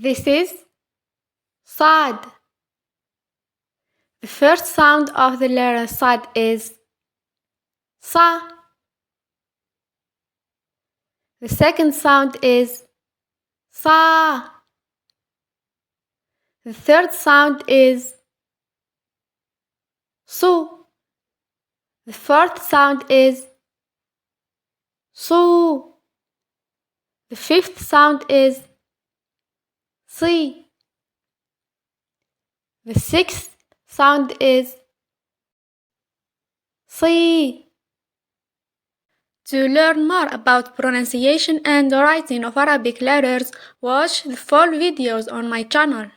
This is صاد. The first sound of the letter صاد is صا. The second sound is صا. The third sound is صو. The fourth sound is صو. The fifth sound is صي. The sixth sound is صي. To learn more about pronunciation and writing of Arabic letters, watch the full videos on my channel.